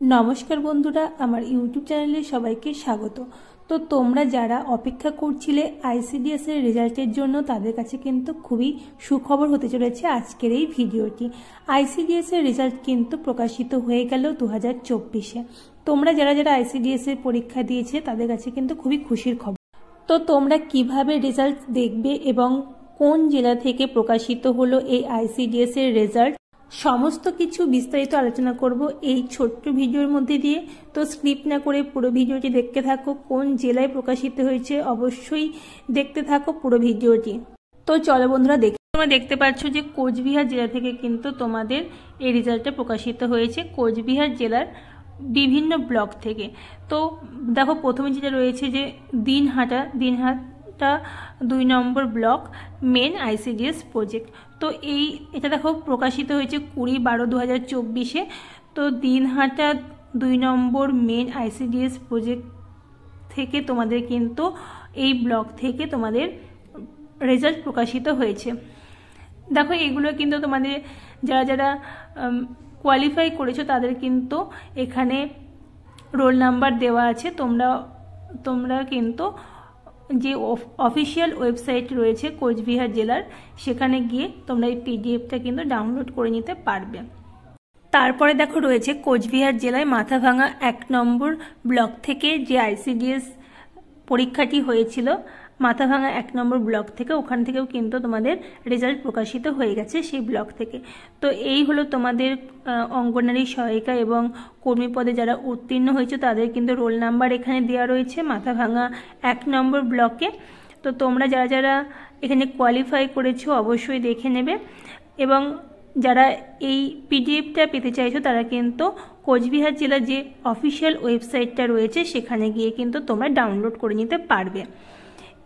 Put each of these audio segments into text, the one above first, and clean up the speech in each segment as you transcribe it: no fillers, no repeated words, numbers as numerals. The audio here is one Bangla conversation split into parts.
নমস্কার বন্ধুরা, আমার ইউটিউব চ্যানেলে সবাইকে স্বাগত। তো তোমরা যারা অপেক্ষা করছিলে আইসিডিএস এর রেজাল্টের জন্য, তাদের কাছে কিন্তু খুবই সুখবর হতে চলেছে আজকের এই ভিডিওটি। আইসিডিএস এর রেজাল্ট কিন্তু প্রকাশিত হয়ে গেল 2024-এ। তোমরা যারা যারা আইসিডিএস এর পরীক্ষা দিয়েছে তাদের কাছে কিন্তু খুবই খুশির খবর। তো তোমরা কিভাবে রেজাল্ট দেখবে এবং কোন জেলা থেকে প্রকাশিত হলো এই আইসিডিএস এর রেজাল্ট, সমস্ত কিছু বিস্তারিত আলোচনা করব এই ছোট্ট ভিডিওর মধ্যে দিয়ে। তো স্কিপ না করে পুরো ভিডিওটি দেখতে থাকো। কোন জেলায় প্রকাশিত হয়েছে অবশ্যই দেখতে থাকো পুরো ভিডিওটি। তো চলো বন্ধুরা দেখি। তোমরা দেখতে পাচ্ছ যে কোচবিহার জেলা থেকে কিন্তু তোমাদের এই রেজাল্টটা প্রকাশিত হয়েছে, কোচবিহার জেলার বিভিন্ন ব্লক থেকে। তো দেখো প্রথমে যেটা রয়েছে যে দিনহাটা 2 নম্বর ব্লক মেন আইসিডিএস প্রজেক্ট। তো এটা দেখো প্রকাশিত হয়েছে 20/12/2024-এ। তো দিনহাটা 2 নম্বর মেন আইসিডিএস প্রজেক্ট থেকে তোমাদের কিন্তু এই ব্লক থেকে তোমাদের রেজাল্ট প্রকাশিত হয়েছে। দেখো এগুলো কিন্তু তোমাদের যারা যারা কোয়ালিফাই করেছো তাদের কিন্তু এখানে রোল নাম্বার দেওয়া আছে। তোমরা কিন্তু যে অফিসিয়াল ওয়েবসাইট রয়েছে কোচবিহার জেলার, সেখানে গিয়ে তোমরা এই পিডিএফটা কিন্তু ডাউনলোড করে নিতে পারবে। তারপরে দেখো রয়েছে কোচবিহার জেলায় মাথাভাঙা 1 নম্বর ব্লক থেকে যে আইসিডিএস পরীক্ষাটি হয়েছিল, মাথাভাঙা 1 নম্বর ব্লক থেকে, ওখান থেকেও কিন্তু তোমাদের রেজাল্ট প্রকাশিত হয়ে গেছে সেই ব্লক থেকে। তো এই হলো তোমাদের অঙ্গনারী সহায়িকা এবং কর্মী পদে যারা উত্তীর্ণ হয়েছে তাদের কিন্তু রোল নাম্বার এখানে দেওয়া রয়েছে মাথাভাঙা 1 নম্বর ব্লকে। তো তোমরা যারা যারা এখানে কোয়ালিফাই করেছো অবশ্যই দেখে নেবে, এবং যারা এই পিডিএফটা পেতে চাইছো তারা কিন্তু কোচবিহার জেলার যে অফিসিয়াল ওয়েবসাইটটা রয়েছে সেখানে গিয়ে কিন্তু তোমরা ডাউনলোড করে নিতে পারবে।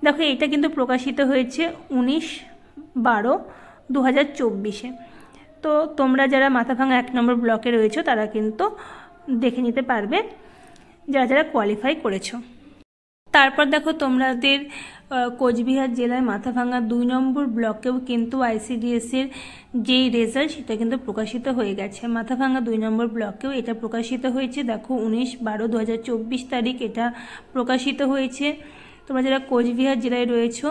দেখো এটা কিন্তু প্রকাশিত হয়েছে 19/12/2024-এ। তো তোমরা যারা মাথাভাঙা 1 নম্বর ব্লকে রয়েছে তারা কিন্তু দেখে নিতে পারবে যারা যারা কোয়ালিফাই করেছো। তারপর দেখো তোমাদের কোচবিহার জেলায় মাথাভাঙা 2 নম্বর ব্লকেও কিন্তু আইসিডিএস এর যেই রেজাল্ট সেটা কিন্তু প্রকাশিত হয়ে গেছে। মাথাভাঙা 2 নম্বর ব্লকেও এটা প্রকাশিত হয়েছে। দেখো 19/12/2024 তারিখ এটা প্রকাশিত হয়েছে। তোমরা যারা কোচবিহার জেলায় রয়েছো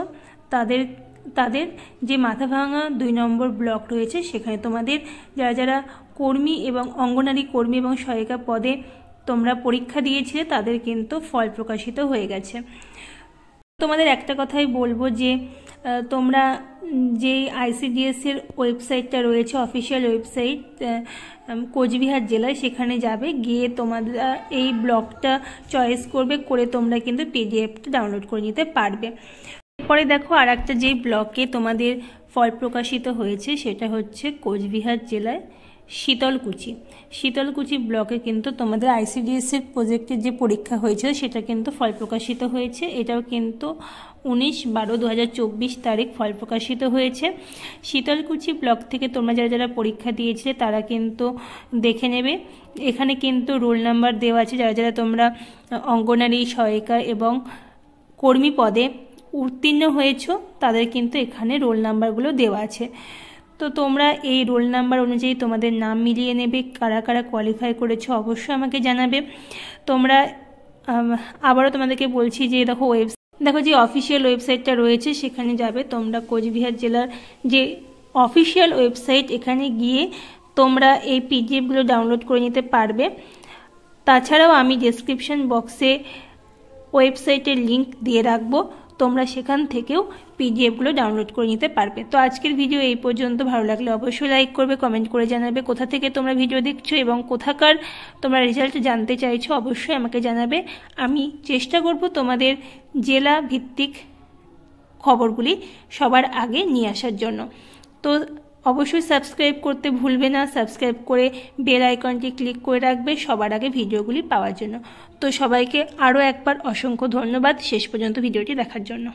তাদের যে মাথাভাঙা 2 নম্বর ব্লক রয়েছে সেখানে তোমাদের যারা যারা কর্মী এবং অঙ্গনারী কর্মী এবং সহায়িকা পদে তোমরা পরীক্ষা দিয়েছিলে তাদের কিন্তু ফল প্রকাশিত হয়ে গেছে। তোমাদের একটা কথাই বলবো যে তোমরা যে আইসিডিএস এর ওয়েবসাইটটা রয়েছে অফিসিয়াল ওয়েবসাইট কোচবিহার জেলায়, সেখানে যাবে, গিয়ে তোমাদের এই ব্লকটা চয়েস করবে, করে তোমরা কিন্তু পিডিএফটা ডাউনলোড করে নিতে পারবে। এরপরে দেখো আর একটা যেই ব্লকে তোমাদের ফল প্রকাশিত হয়েছে সেটা হচ্ছে কোচবিহার জেলায় শীতলকুচি ব্লকে কিন্তু তোমাদের আইসিডিএস এর প্রজেক্টের যে পরীক্ষা হয়েছিল সেটা কিন্তু ফল প্রকাশিত হয়েছে। এটাও কিন্তু 19/12/2024 তারিখ ফল প্রকাশিত হয়েছে। শীতলকুচি ব্লক থেকে তোমরা যারা যারা পরীক্ষা দিয়েছিলে তারা কিন্তু দেখে নেবে, এখানে কিন্তু রোল নাম্বার দেওয়া আছে। যারা যারা তোমরা অঙ্গনারী সহায়িকা এবং কর্মী পদে উত্তীর্ণ হয়েছো তাদের কিন্তু এখানে রোল নাম্বারগুলো দেওয়া আছে। তো তোমরা এই রোল নাম্বার অনুযায়ী তোমাদের নাম মিলিয়ে নেবে। কারা কারা কোয়ালিফাই করেছো অবশ্যই আমাকে জানাবে। তোমরা আবারও তোমাদেরকে বলছি যে দেখো যে অফিসিয়াল ওয়েবসাইটটা রয়েছে সেখানে যাবে তোমরা, কোচবিহার জেলার যে অফিসিয়াল ওয়েবসাইট, এখানে গিয়ে তোমরা এই পিডিএফগুলো ডাউনলোড করে নিতে পারবে। তাছাড়াও আমি ডেসক্রিপশন বক্সে ওয়েবসাইটের লিঙ্ক দিয়ে রাখবো, তোমরা সেখান থেকেও পিডিএফগুলো ডাউনলোড করে নিতে পারবে। তো আজকের ভিডিও এই পর্যন্ত। ভালো লাগলে অবশ্যই লাইক করবে, কমেন্ট করে জানাবে কোথা থেকে তোমরা ভিডিও দেখছো এবং কোথাকার তোমরা রেজাল্ট জানতে চাইছো অবশ্যই আমাকে জানাবে। আমি চেষ্টা করব তোমাদের জেলা ভিত্তিক খবরগুলি সবার আগে নিয়ে আসার জন্য। তো অবশ্যই সাবস্ক্রাইব করতে ভুলবে না, সাবস্ক্রাইব করে বেল আইকনটি ক্লিক করে রাখবে সবার আগে ভিডিওগুলি পাওয়ার জন্য। তো সবাইকে আরও একবার অসংখ্য ধন্যবাদ শেষ পর্যন্ত ভিডিওটি দেখার জন্য।